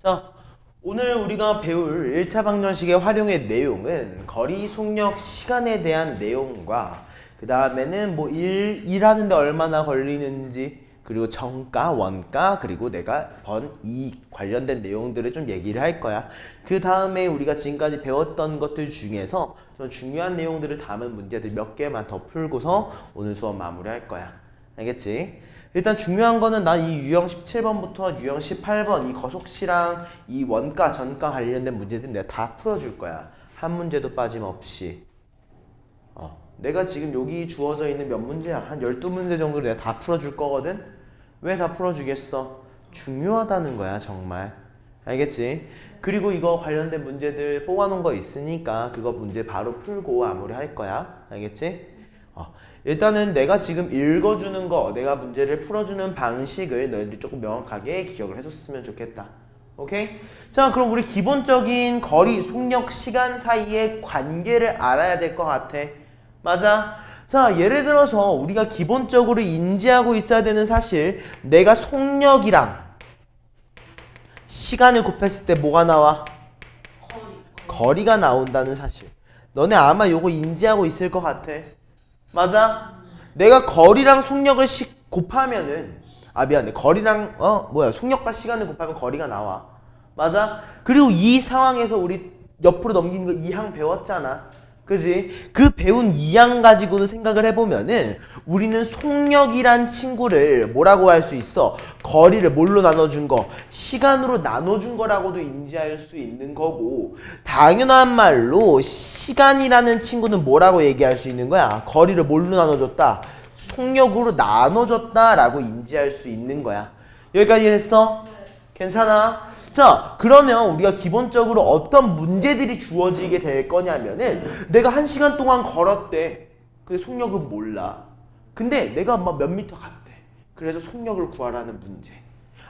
자, 오늘 우리가 배울 1차 방정식의 활용의 내용은 거리, 속력, 시간에 대한 내용과 그 다음에는 뭐 일하는데 얼마나 걸리는지 그리고 정가, 원가, 그리고 내가 번, 이익 관련된 내용들을 좀 얘기를 할 거야. 그 다음에 우리가 지금까지 배웠던 것들 중에서 좀 중요한 내용들을 담은 문제들 몇 개만 더 풀고서 오늘 수업 마무리할 거야. 알겠지? 일단 중요한 거는 난 이 유형 17번부터 유형 18번 이 거속시랑 이 원가, 전가 관련된 문제들 내가 다 풀어줄 거야. 한 문제도 빠짐없이. 내가 지금 여기 주어져 있는 몇 문제야? 한 12문제 정도 내가 다 풀어줄 거거든? 왜 다 풀어주겠어? 중요하다는 거야, 정말. 알겠지? 그리고 이거 관련된 문제들 뽑아놓은 거 있으니까 그거 문제 바로 풀고 마무리할 거야. 알겠지? 일단은 내가 지금 읽어주는 거, 내가 문제를 풀어주는 방식을 너희들이 조금 명확하게 기억을 해줬으면 좋겠다. 오케이? 자, 그럼 우리 기본적인 거리, 속력, 시간 사이의 관계를 알아야 될 것 같아. 맞아? 자, 예를 들어서 우리가 기본적으로 인지하고 있어야 되는 사실, 내가 속력이랑 시간을 곱했을 때 뭐가 나와? 거리가 나온다는 사실. 너네 아마 요거 인지하고 있을 것 같아. 맞아? 내가 거리랑 속력을 곱하면은 미안해. 거리랑 속력과 시간을 곱하면 거리가 나와. 맞아? 그리고 이 상황에서 우리 옆으로 넘기는 거 2항 배웠잖아. 그지? 그 배운 2항 가지고도 생각을 해보면은 우리는 속력이란 친구를 뭐라고 할 수 있어? 거리를 뭘로 나눠준 거? 시간으로 나눠준 거라고도 인지할 수 있는 거고, 당연한 말로 시간이라는 친구는 뭐라고 얘기할 수 있는 거야? 거리를 뭘로 나눠줬다? 속력으로 나눠줬다 라고 인지할 수 있는 거야. 여기까지 했어? 괜찮아? 자, 그러면 우리가 기본적으로 어떤 문제들이 주어지게 될 거냐면은 내가 1시간 동안 걸었대. 근데 속력은 몰라. 근데 내가 막 몇 미터 갔대. 그래서 속력을 구하라는 문제.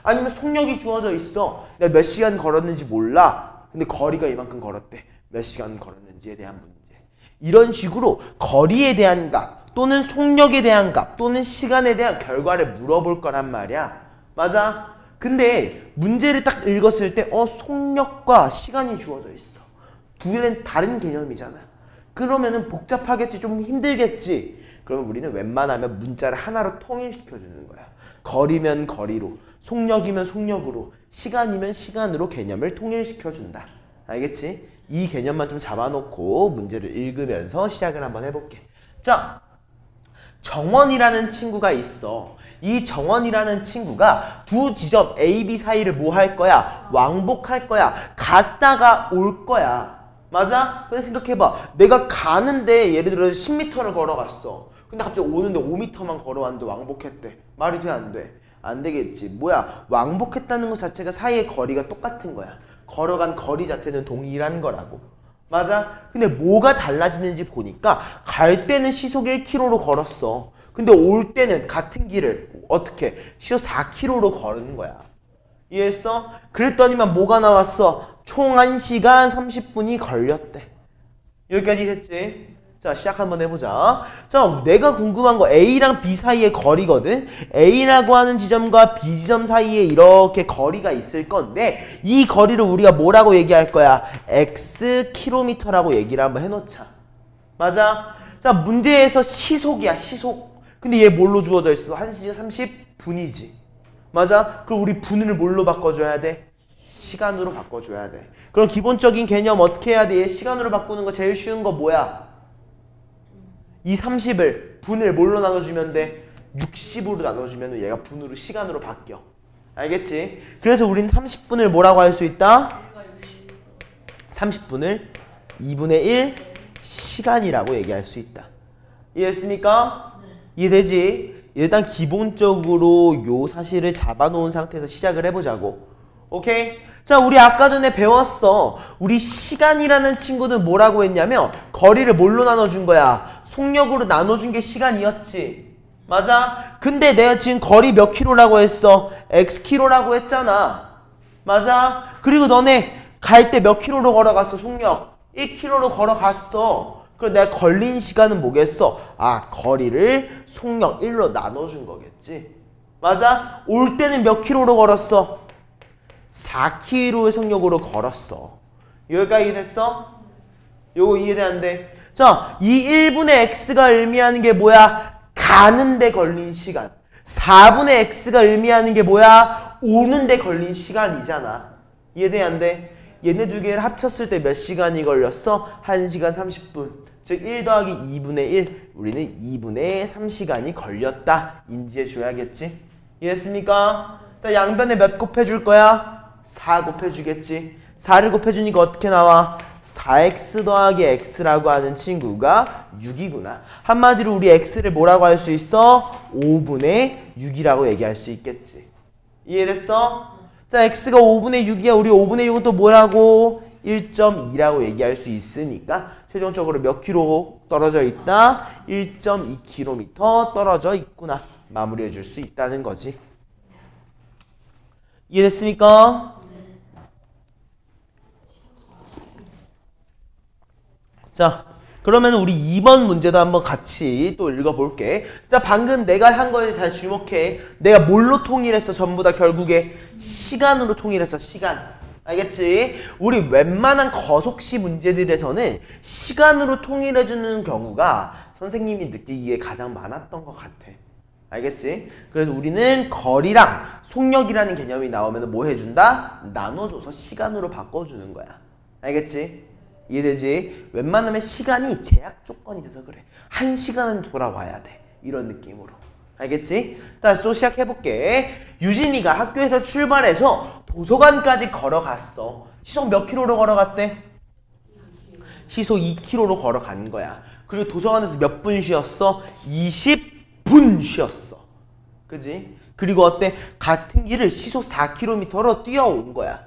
아니면 속력이 주어져 있어. 내가 몇 시간 걸었는지 몰라. 근데 거리가 이만큼 걸었대. 몇 시간 걸었는지에 대한 문제. 이런 식으로 거리에 대한 값 또는 속력에 대한 값 또는 시간에 대한 결과를 물어볼 거란 말이야. 맞아? 근데 문제를 딱 읽었을 때 속력과 시간이 주어져 있어. 두 개는 다른 개념이잖아. 그러면은 복잡하겠지, 좀 힘들겠지. 그러면 우리는 웬만하면 문자를 하나로 통일시켜주는 거야. 거리면 거리로, 속력이면 속력으로, 시간이면 시간으로 개념을 통일시켜준다. 알겠지? 이 개념만 좀 잡아놓고 문제를 읽으면서 시작을 한번 해볼게. 자, 정원이라는 친구가 있어. 이 정원이라는 친구가 두 지점 A, B 사이를 뭐 할 거야? 왕복할 거야. 갔다가 올 거야. 맞아? 근데 생각해봐. 내가 가는데 예를 들어 10m를 걸어갔어. 근데 갑자기 오는데 5m만 걸어왔는데 왕복했대. 말이 돼, 안 돼? 안 되겠지. 뭐야? 왕복했다는 것 자체가 사이의 거리가 똑같은 거야. 걸어간 거리 자체는 동일한 거라고. 맞아? 근데 뭐가 달라지는지 보니까 갈 때는 시속 1km로 걸었어. 근데 올 때는 같은 길을 어떻게? 시속 4km로 걸은 거야. 이해했어? 그랬더니만 뭐가 나왔어? 총 1시간 30분이 걸렸대. 여기까지 했지? 자, 시작 한번 해보자. 자, 내가 궁금한 거 A랑 B 사이의 거리거든? A라고 하는 지점과 B 지점 사이에 이렇게 거리가 있을 건데 이 거리를 우리가 뭐라고 얘기할 거야? X 킬로미터라고 얘기를 한번 해놓자. 맞아? 자, 문제에서 시속이야, 시속. 근데 얘 뭘로 주어져 있어? 1시간 30분이지. 맞아? 그럼 우리 분을 뭘로 바꿔줘야 돼? 시간으로 바꿔줘야 돼. 그럼 기본적인 개념 어떻게 해야 돼? 시간으로 바꾸는 거 제일 쉬운 거 뭐야? 이 30을 분을 뭘로 나눠주면 돼? 60으로 나눠주면 얘가 분으로 시간으로 바뀌어. 알겠지? 그래서 우린 30분을 뭐라고 할 수 있다? 30분을 2분의 1 시간이라고 얘기할 수 있다. 이해했습니까? 이해되지? 일단 기본적으로 요 사실을 잡아놓은 상태에서 시작을 해보자고. 오케이? 자, 우리 아까 전에 배웠어. 우리 시간이라는 친구는 뭐라고 했냐면 거리를 뭘로 나눠준 거야? 속력으로 나눠준 게 시간이었지. 맞아? 근데 내가 지금 거리 몇 킬로라고 했어? X 킬로라고 했잖아. 맞아? 그리고 너네 갈 때 몇 킬로로 걸어갔어? 속력 1킬로로 걸어갔어. 그럼 내가 걸린 시간은 뭐겠어? 거리를 속력 1로 나눠준 거겠지. 맞아? 올 때는 몇 킬로로 걸었어? 4km의 속력으로 걸었어. 여기까지 이해됐어? 요거 이해돼 안 돼? 자, 이 1분의 x가 의미하는 게 뭐야? 가는데 걸린 시간. 4분의 x가 의미하는 게 뭐야? 오는데 걸린 시간이잖아. 이해돼 안 돼? 얘네 두 개를 합쳤을 때 몇 시간이 걸렸어? 1시간 30분. 즉 1 더하기 2분의 1. 우리는 2분의 3시간이 걸렸다. 인지해 줘야겠지? 이해했습니까? 자, 양변에 몇 곱해줄 거야? 4 곱해주겠지? 4를 곱해주니까 어떻게 나와? 4x 더하기 x라고 하는 친구가 6이구나. 한마디로 우리 x를 뭐라고 할 수 있어? 5분의 6이라고 얘기할 수 있겠지. 이해됐어? 자, x가 5분의 6이야. 우리 5분의 6은 또 뭐라고? 1.2라고 얘기할 수 있으니까 최종적으로 몇 킬로 떨어져 있다? 1.2km 떨어져 있구나. 마무리해 줄 수 있다는 거지. 이해됐습니까? 자, 그러면 우리 2번 문제도 한번 같이 또 읽어볼게. 자, 방금 내가 한 거에 잘 주목해. 내가 뭘로 통일했어? 전부 다 결국에 시간으로 통일했어. 시간. 알겠지? 우리 웬만한 거속시 문제들에서는 시간으로 통일해주는 경우가 선생님이 느끼기에 가장 많았던 것 같아. 알겠지? 그래서 우리는 거리랑 속력이라는 개념이 나오면 뭐 해준다? 나눠줘서 시간으로 바꿔주는 거야. 알겠지? 이해되지? 웬만하면 시간이 제약 조건이 돼서 그래. 1시간은 돌아와야 돼. 이런 느낌으로. 알겠지? 다시 또 시작해볼게. 유진이가 학교에서 출발해서 도서관까지 걸어갔어. 시속 몇 킬로로 걸어갔대? 시속 2km로 걸어간 거야. 그리고 도서관에서 몇 분 쉬었어? 20분 쉬었어. 그지? 그리고 어때? 같은 길을 시속 4km로 뛰어온 거야.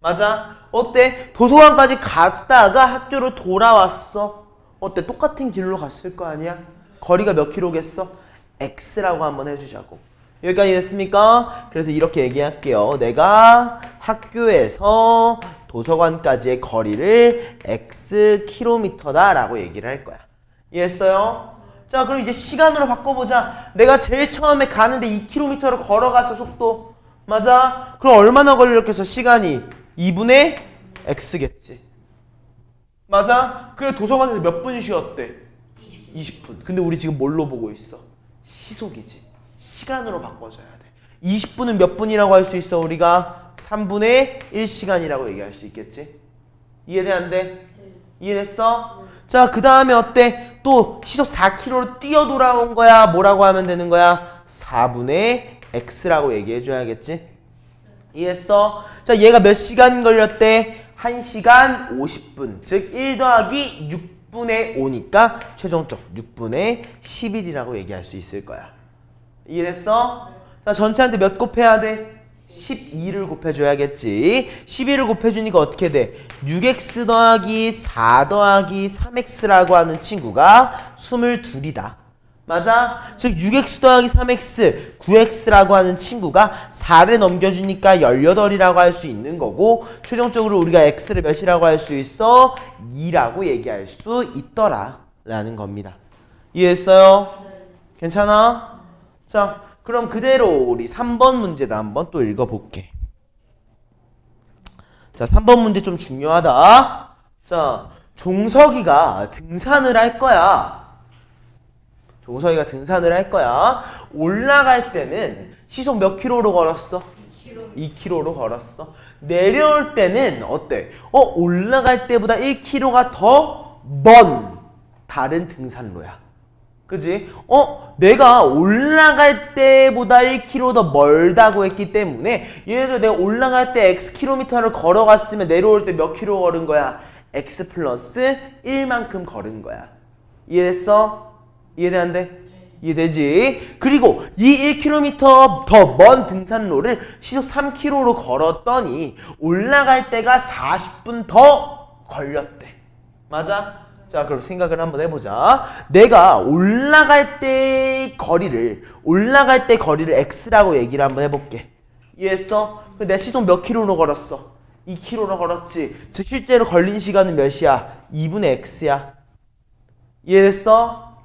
맞아? 어때? 도서관까지 갔다가 학교로 돌아왔어. 어때? 똑같은 길로 갔을 거 아니야? 거리가 몇 킬로겠어? x라고 한번 해주자고. 여기까지 됐습니까? 그래서 이렇게 얘기할게요. 내가 학교에서 도서관까지의 거리를 x 킬로미터다 라고 얘기를 할 거야. 이해했어요? 자, 그럼 이제 시간으로 바꿔보자. 내가 제일 처음에 가는데 2km를 걸어가서 속도. 맞아? 그럼 얼마나 걸렸겠어? 시간이 2분의 x겠지. 맞아? 그래 도서관에서 몇 분 쉬었대? 20분. 근데 우리 지금 뭘로 보고 있어? 시속이지. 시간으로 바꿔줘야 돼. 20분은 몇 분이라고 할 수 있어? 우리가 3분의 1시간이라고 얘기할 수 있겠지? 이해돼 안 돼? 이해됐어? 자, 그 다음에 어때? 또 시속 4km로 뛰어 돌아온 거야. 뭐라고 하면 되는 거야? 4분의 x라고 얘기해줘야겠지? 이해했어? 자, 얘가 몇 시간 걸렸대? 1시간 50분. 즉 1 더하기 6분의 5니까 최종적 6분의 11이라고 얘기할 수 있을 거야. 이해됐어? 자, 전체한테 몇 곱해야 돼? 12를 곱해줘야겠지. 12를 곱해주니까 어떻게 돼? 6x 더하기 4 더하기 3x라고 하는 친구가 22이다. 맞아? 즉 6x 더하기 3x, 9x라고 하는 친구가 4를 넘겨주니까 18이라고 할 수 있는 거고 최종적으로 우리가 x를 몇이라고 할 수 있어? 2라고 얘기할 수 있더라 라는 겁니다. 이해했어요? 괜찮아? 자, 그럼 그대로 우리 3번 문제도 한번 또 읽어볼게. 자, 3번 문제 좀 중요하다. 자, 종석이가 등산을 할 거야. 종석이가 등산을 할 거야. 올라갈 때는 시속 몇 킬로로 걸었어? 2km로 걸었어. 내려올 때는 어때? 올라갈 때보다 1km가 더 먼 다른 등산로야. 그지? 내가 올라갈 때보다 1km 더 멀다고 했기 때문에 예를 들어 내가 올라갈 때 x 킬로미터를 걸어갔으면 내려올 때 몇 킬로 걸은 거야? x 플러스 1만큼 걸은 거야. 이해됐어? 이해돼 안 돼? 이해되지? 그리고 이 1km 더 먼 등산로를 시속 3km로 걸었더니 올라갈 때가 40분 더 걸렸대. 맞아? 자, 그럼 생각을 한번 해보자. 내가 올라갈 때 거리를 x라고 얘기를 한번 해볼게. 이해했어? 내가 시속 몇 킬로로 걸었어? 2km로 걸었지. 즉 실제로 걸린 시간은 몇이야? 2분의 x야. 이해됐어?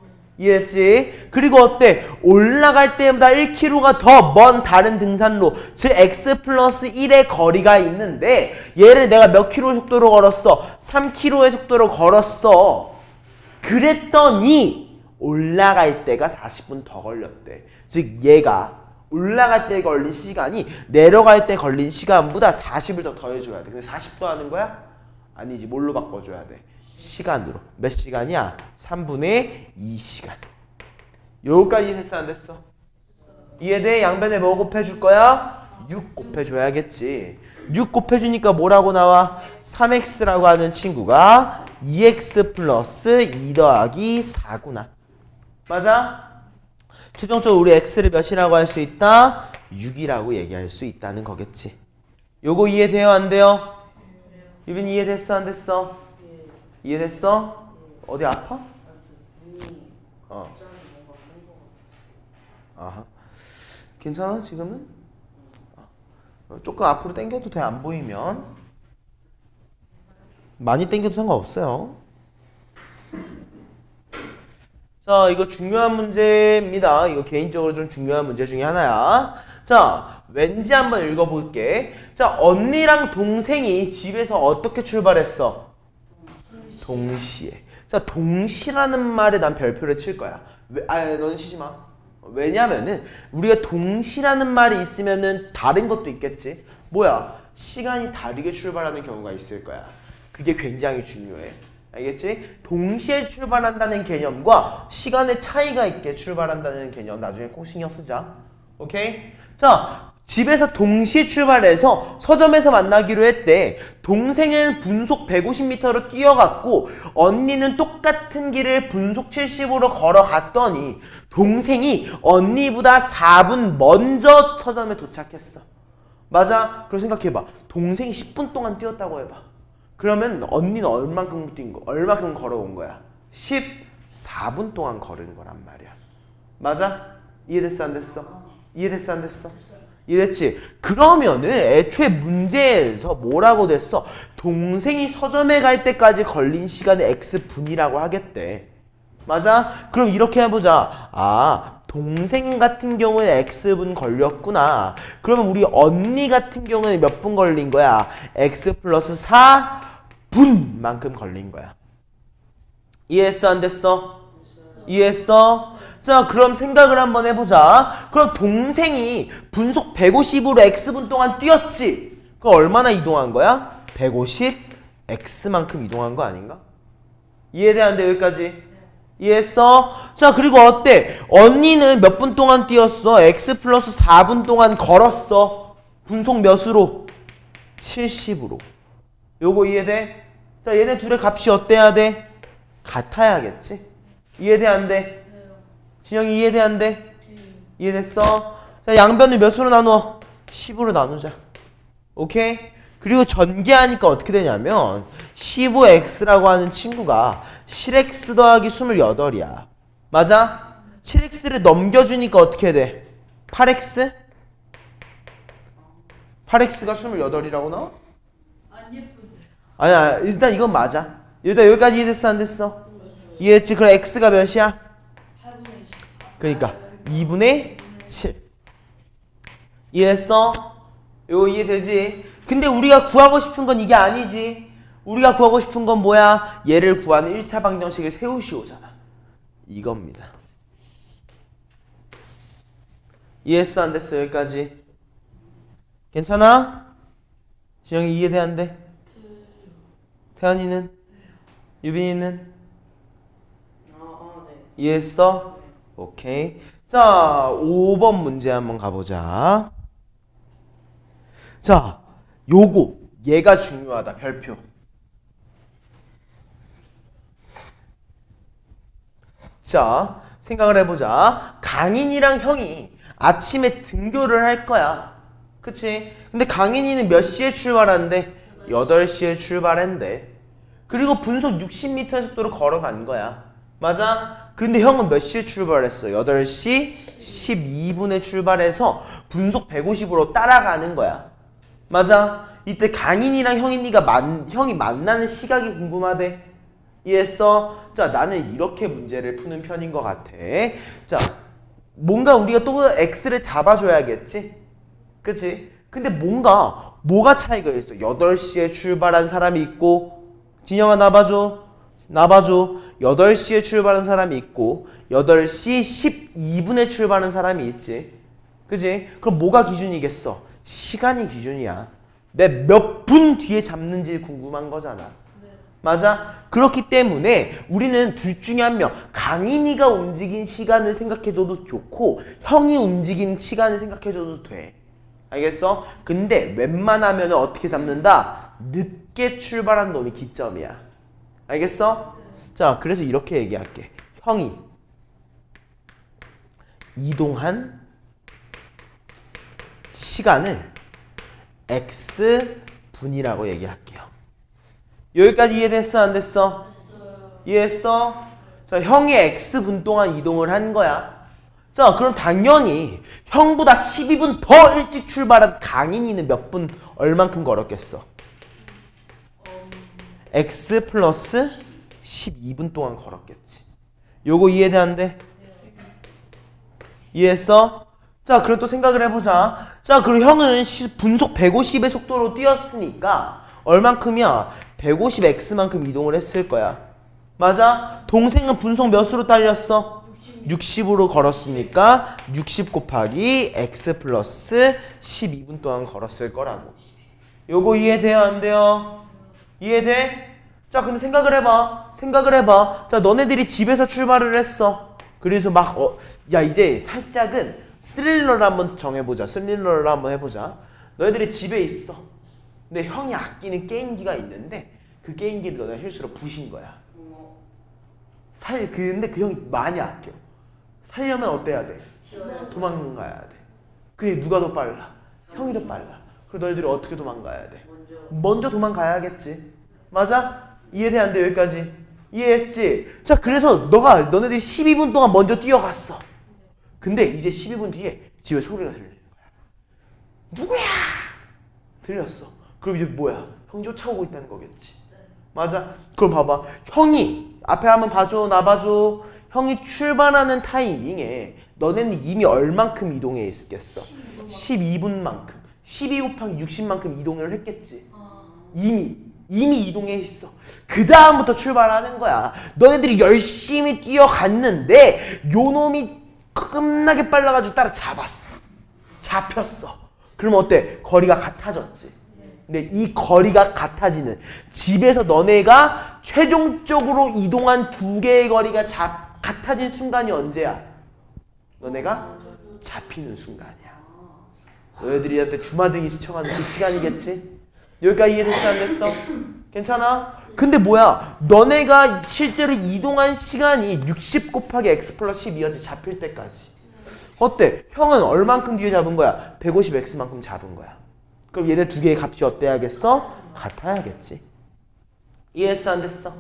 이해했지? 그리고 어때? 올라갈 때보다 1km가 더 먼 다른 등산로, 즉 x 플러스 1의 거리가 있는데 얘를 내가 몇 킬로 속도로 걸었어? 3km의 속도로 걸었어. 그랬더니 올라갈 때가 40분 더 걸렸대. 즉 얘가 올라갈 때 걸린 시간이 내려갈 때 걸린 시간보다 40을 더 더해줘야 돼. 근데 40도 하는 거야? 아니지. 뭘로 바꿔줘야 돼? 시간으로. 몇 시간이야? 3분의 2시간. 요까지 됐어 안 됐어? 이해돼? 양변에 뭐 곱해줄 거야? 6 곱해줘야겠지. 6 곱해주니까 뭐라고 나와? 3x라고 하는 친구가 2x 플러스 2 더하기 4구나. 맞아? 최종적으로 우리 x를 몇이라고 할 수 있다? 6이라고 얘기할 수 있다는 거겠지. 요거 이해돼요? 안 돼요? 유빈 이해됐어? 안 됐어? 이해됐어? 어디 아파? 아하. 괜찮아 지금은? 조금 앞으로 당겨도 돼. 안 보이면. 많이 당겨도 상관없어요. 자, 이거 중요한 문제입니다. 이거 개인적으로 좀 중요한 문제 중에 하나야. 자, 왠지 한번 읽어볼게. 자, 언니랑 동생이 집에서 어떻게 출발했어? 동시에. 자, 동시라는 말에 난 별표를 칠 거야. 너는 치지 마. 왜냐면은 우리가 동시라는 말이 있으면은 다른 것도 있겠지. 뭐야? 시간이 다르게 출발하는 경우가 있을 거야. 그게 굉장히 중요해. 알겠지? 동시에 출발한다는 개념과 시간의 차이가 있게 출발한다는 개념 나중에 꼭 신경 쓰자. 오케이? 자, 집에서 동시에 출발해서 서점에서 만나기로 했대. 동생은 분속 150m로 뛰어갔고 언니는 똑같은 길을 분속 70으로 걸어갔더니 동생이 언니보다 4분 먼저 서점에 도착했어. 맞아? 그럼 생각해봐. 동생이 10분 동안 뛰었다고 해봐. 그러면 언니는 얼마큼 걸어온 거야? 14분 동안 걸은 거란 말이야. 맞아? 이해됐어? 안 됐어? 이해됐어? 안 됐어? 이해됐지? 그러면은 애초에 문제에서 뭐라고 됐어? 동생이 서점에 갈 때까지 걸린 시간을 x분이라고 하겠대. 맞아? 그럼 이렇게 해보자. 아, 동생 같은 경우는 x분 걸렸구나. 그러면 우리 언니 같은 경우는 몇 분 걸린 거야? x 플러스 4분만큼 걸린 거야. 이해했어? 안 됐어? 이해했어? 자, 그럼 생각을 한번 해보자. 그럼 동생이 분속 150으로 x분 동안 뛰었지? 그럼 얼마나 이동한 거야? 150x만큼 이동한 거 아닌가? 이해돼? 안 돼? 여기까지? 이해했어? 자, 그리고 어때? 언니는 몇 분 동안 뛰었어? x 플러스 4분 동안 걸었어. 분속 몇으로? 70으로. 요거 이해돼? 자, 얘네 둘의 값이 어때야 돼? 같아야겠지? 이해돼? 안 돼? 진영이 이해돼? 안 돼? 이해됐어? 자, 양변을 몇으로 나눠? 10으로 나누자. 오케이? 그리고 전개하니까 어떻게 되냐면 15x라고 하는 친구가 7x 더하기 28이야. 맞아? 7x를 넘겨주니까 어떻게 돼? 8x? 8x가 28이라고 나와? 안 예쁜데. 아니야, 일단 이건 맞아. 일단 여기까지 이해됐어? 안 됐어? 이해했지? 그럼 x가 몇이야? 8분의 10. 그러니까 2분의 7. 이해했어? 이거 이해되지? 근데 우리가 구하고 싶은 건 이게 아니지. 우리가 구하고 싶은 건 뭐야? 얘를 구하는 1차 방정식을 세우시오잖아. 이겁니다. 이해했어? 안 됐어? 여기까지? 괜찮아? 지영이 이해돼? 안 돼? 태연이는? 유빈이는? 네. 이해했어? 오케이. 자, 5번 문제 한번 가보자. 자, 요거 얘가 중요하다. 별표. 자, 생각을 해보자. 강인이랑 형이 아침에 등교를 할 거야. 그치? 근데 강인이는 몇 시에 출발한대? 8시에 출발한대. 그리고 분속 60m 속도로 걸어간 거야. 맞아? 근데 형은 몇 시에 출발했어? 8시 12분에 출발해서 분속 150으로 따라가는 거야. 맞아? 이때 강인이랑 형이 만나는 시각이 궁금하대. 이해했어? 자, 나는 이렇게 문제를 푸는 편인 것 같아. 자, 뭔가 우리가 또 x를 잡아줘야겠지? 그치? 근데 뭐가 차이가 있어? 8시에 출발한 사람이 있고, 진영아 나봐줘. 8시에 출발한 사람이 있고 8시 12분에 출발한 사람이 있지. 그지? 그럼 뭐가 기준이겠어? 시간이 기준이야. 내 몇 분 뒤에 잡는지 궁금한 거잖아. 맞아? 그렇기 때문에 우리는 둘 중에 한 명, 강인이가 움직인 시간을 생각해줘도 좋고 형이 움직인 시간을 생각해줘도 돼. 알겠어? 근데 웬만하면 어떻게 잡는다? 늦게 출발한 놈이 기점이야. 알겠어? 자, 그래서 이렇게 얘기할게. 형이 이동한 시간을 x분이라고 얘기할게요. 여기까지 이해됐어? 안 됐어? 이해했어? 자, 형이 x분 동안 이동을 한 거야. 자, 그럼 당연히 형보다 12분 더 일찍 출발한 강인이는 몇 분 얼만큼 걸었겠어? x 플러스 12분 동안 걸었겠지. 요거 이해돼 안 돼? 이해했어? 자, 그럼 또 생각을 해보자. 자, 그리고 형은 분속 150의 속도로 뛰었으니까 얼만큼이야? 150x만큼 이동을 했을 거야. 맞아? 동생은 분속 몇으로 달렸어? 60으로 걸었으니까 60 곱하기 x 플러스 12분 동안 걸었을 거라고. 요거 이해돼요? 안 돼요? 이해돼? 자, 근데 생각을 해봐. 자, 너네들이 집에서 출발을 했어. 그래서 야, 이제 살짝은 스릴러를 한번 정해보자. 스릴러를 한번 해보자. 너희들이 집에 있어. 근데 형이 아끼는 게임기가 있는데 그 게임기를 너네가 실수로 부신 거야. 근데 그 형이 많이 아껴. 살려면 어때야 돼? 도망가야 돼. 그게 누가 더 빨라? 형이 더 빨라. 그럼 너희들이 어떻게 도망가야 돼? 먼저 도망가야겠지. 맞아? 이해돼 안 돼? 여기까지 이해했지? 자, 그래서 너네들이 12분 동안 먼저 뛰어갔어. 근데 이제 12분 뒤에 집에 소리가 들리는 거야. 누구야? 들렸어. 그럼 이제 뭐야? 형이 쫓아오고 있다는 거겠지. 맞아? 그럼 봐봐. 형이 앞에 한번 봐줘. 나 봐줘. 형이 출발하는 타이밍에 너네는 이미 얼만큼 이동해 있겠어? 12분만큼. 12 곱하기 60만큼 이동을 했겠지. 이미 이동해 있어. 그 다음부터 출발하는 거야. 너네들이 열심히 뛰어갔는데 요 놈이 끝나게 빨라가지고 따라 잡혔어. 그러면 어때? 거리가 같아졌지. 근데 이 거리가 같아지는, 집에서 너네가 최종적으로 이동한 두 개의 거리가 같아진 순간이 언제야? 너네가 잡히는 순간이야. 너희들이한테 주마등이 시청하는 그 시간이겠지? 여기까지 이해됐어? 안 됐어? 괜찮아? 근데 뭐야? 너네가 실제로 이동한 시간이 60 곱하기 x 플러스 12였지. 잡힐 때까지. 어때? 형은 얼만큼 뒤에 잡은 거야? 150x만큼 잡은 거야. 그럼 얘네 두 개의 값이 어때야겠어? 같아야겠지. 이해했어? 안 됐어?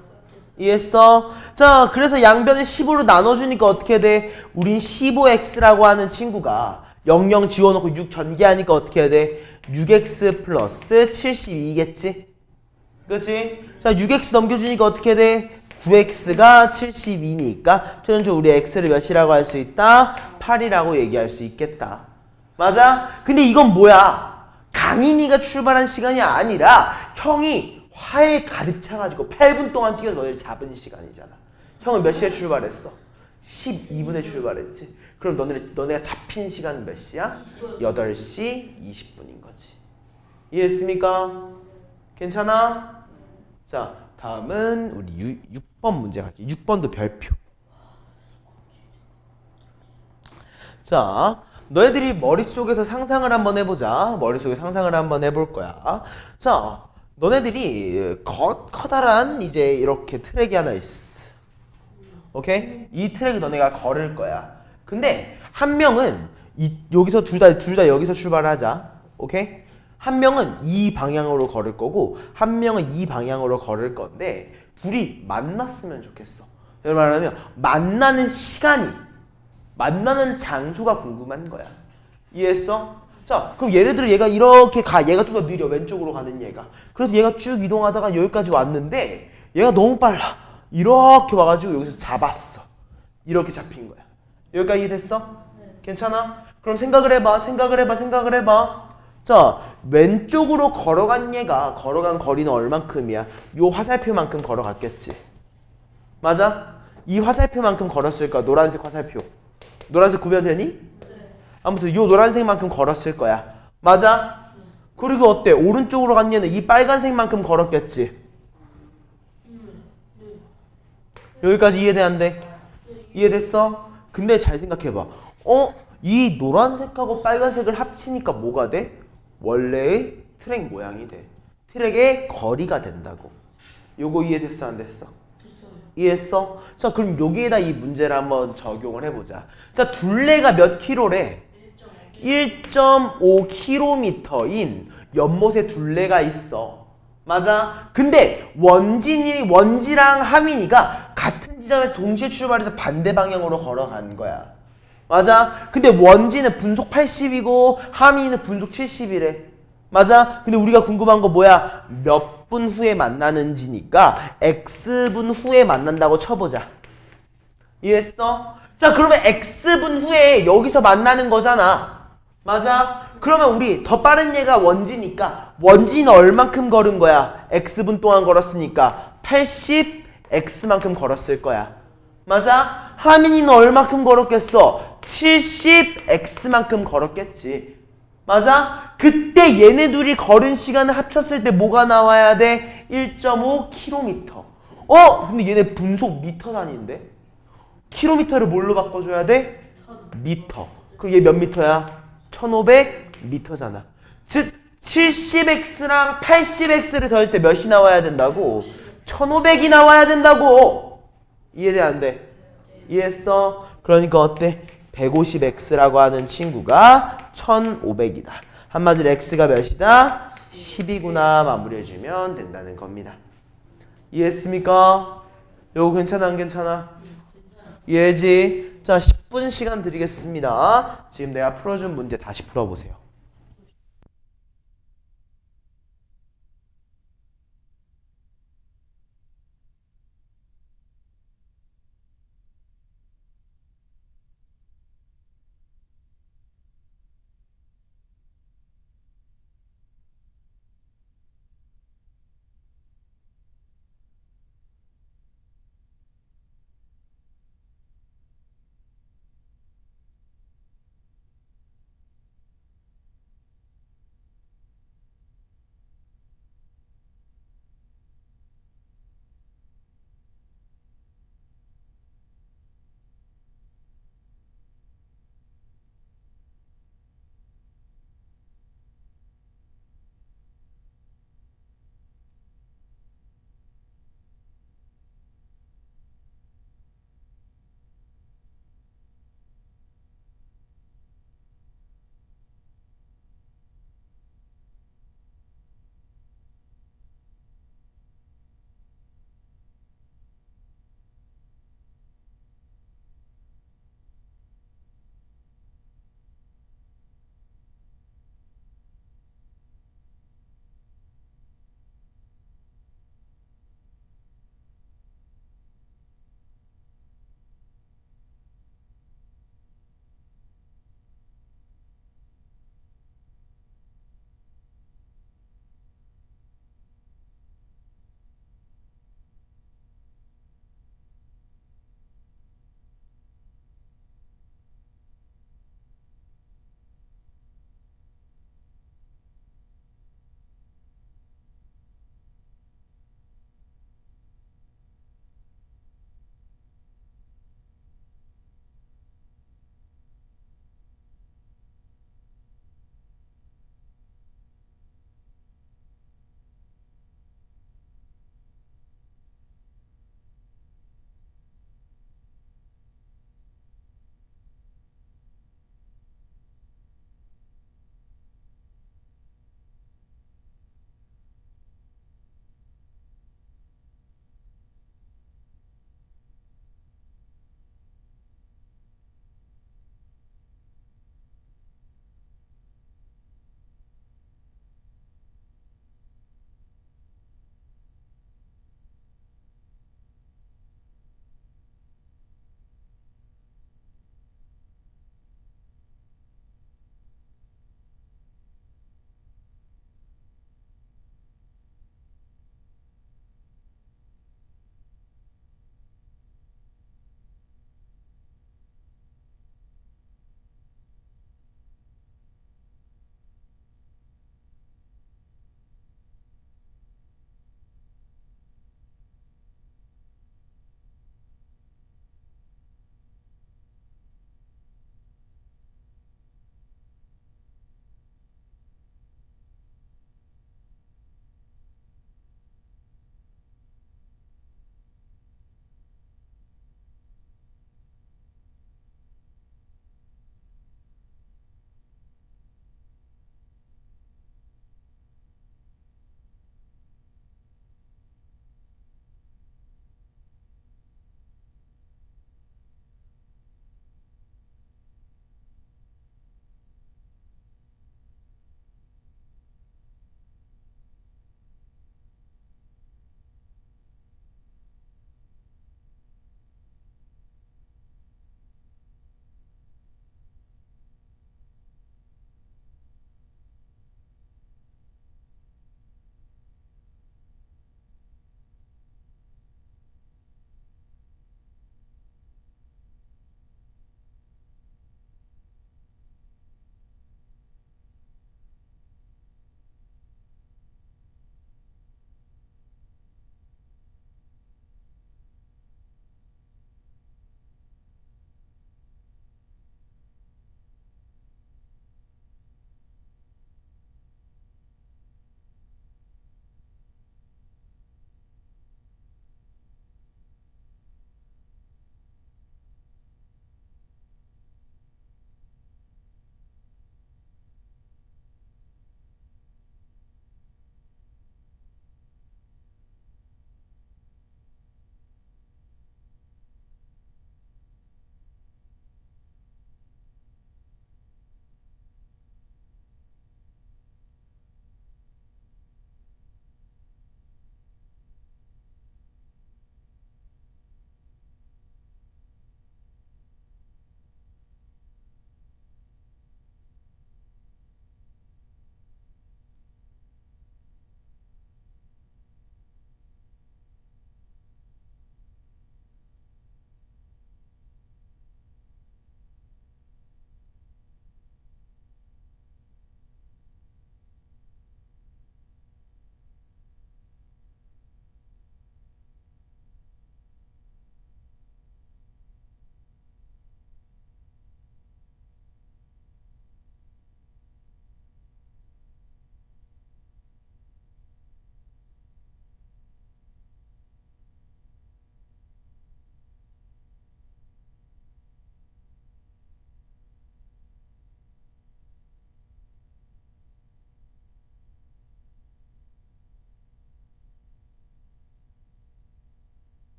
이해했어? 자, 그래서 양변을 10으로 나눠주니까 어떻게 돼? 우린 15x라고 하는 친구가 00 지워놓고 6 전개하니까 어떻게 해야 돼? 6x 플러스 72겠지? 그치? 자, 6x 넘겨주니까 어떻게 돼? 9x가 72니까 최종적으로 우리 x를 몇이라고 할 수 있다? 8이라고 얘기할 수 있겠다. 맞아? 근데 이건 뭐야? 강인이가 출발한 시간이 아니라 형이 화에 가득 차가지고 8분 동안 뛰어서 너를 잡은 시간이잖아. 형은 몇 시에 출발했어? 12분에 출발했지. 그럼 너네가 잡힌 시간은 몇 시야? 8시 20분인 거지. 이해했습니까? 괜찮아? 자, 다음은 우리 6번 문제 갈게요. 6번도 별표. 자, 너희들이 머릿속에서 상상을 한번 해보자. 머릿속에 상상을 한번 해볼 거야. 자, 너네들이 커다란 이제 이렇게 트랙이 하나 있어. 오케이? 이 트랙을 너네가 걸을 거야. 근데 한 명은 여기서 둘 다 여기서 출발하자. 오케이? 한 명은 이 방향으로 걸을 거고 한 명은 이 방향으로 걸을 건데 둘이 만났으면 좋겠어. 말하면 만나는 시간이, 만나는 장소가 궁금한 거야. 이해했어? 자, 그럼 예를 들어 얘가 이렇게 가. 얘가 좀 더 느려. 왼쪽으로 가는 얘가. 그래서 얘가 쭉 이동하다가 여기까지 왔는데 얘가 너무 빨라. 이렇게 와가지고 여기서 잡았어. 이렇게 잡힌 거야. 여기까지 이해됐어? 네. 괜찮아? 그럼 생각을 해봐. 자, 왼쪽으로 걸어간 얘가 걸어간 거리는 얼만큼이야? 요 화살표만큼 걸어갔겠지. 맞아? 이 화살표만큼 걸었을 거야. 노란색 화살표. 노란색 구별되니? 네. 아무튼 요 노란색만큼 걸었을 거야. 맞아? 그리고 어때? 오른쪽으로 간 얘는 이 빨간색만큼 걸었겠지. 네. 여기까지 이해돼 안 돼? 이해됐어? 근데 잘 생각해봐. 이 노란색하고 빨간색을 합치니까 뭐가 돼? 원래의 트랙 모양이 돼. 트랙의 거리가 된다고. 요거 이해됐어 안 됐어? 됐어요. 이해했어? 자, 그럼 여기에다 이 문제를 한번 적용을 해보자. 자, 둘레가 몇 킬로래? 1.5km인 연못에 둘레가 있어. 맞아? 근데 원지랑 하민이가 같은 지점에서 동시에 출발해서 반대 방향으로 걸어간 거야. 맞아? 근데 원지는 분속 80이고 하민이는 분속 70이래. 맞아? 근데 우리가 궁금한 거 뭐야? 몇 분 후에 만나는지니까 X분 후에 만난다고 쳐보자. 이해했어? 자, 그러면 X분 후에 여기서 만나는 거잖아. 맞아? 그러면 우리 더 빠른 얘가 원지니까 원지는 얼만큼 걸은 거야? X분 동안 걸었으니까 80X만큼 걸었을 거야. 맞아? 하민이는 얼만큼 걸었겠어? 70X만큼 걸었겠지. 맞아? 그때 얘네 둘이 걸은 시간을 합쳤을 때 뭐가 나와야 돼? 1.5km. 근데 얘네 분속 미터 단위인데? 킬로미터를 뭘로 바꿔줘야 돼? 미터. 그럼 얘 몇 미터야? 1500m잖아. 즉 70x랑 80x를 더했을 때 몇이 나와야 된다고? 1500이 나와야 된다고. 이해돼 안 돼? 이해했어? 그러니까 어때? 150x라고 하는 친구가 1500이다. 한마디로 x가 몇이다? 10이구나 마무리해주면 된다는 겁니다. 이해했습니까? 요거 괜찮아 안 괜찮아? 이해지? 자, 10분 시간 드리겠습니다. 지금 내가 풀어준 문제 다시 풀어보세요.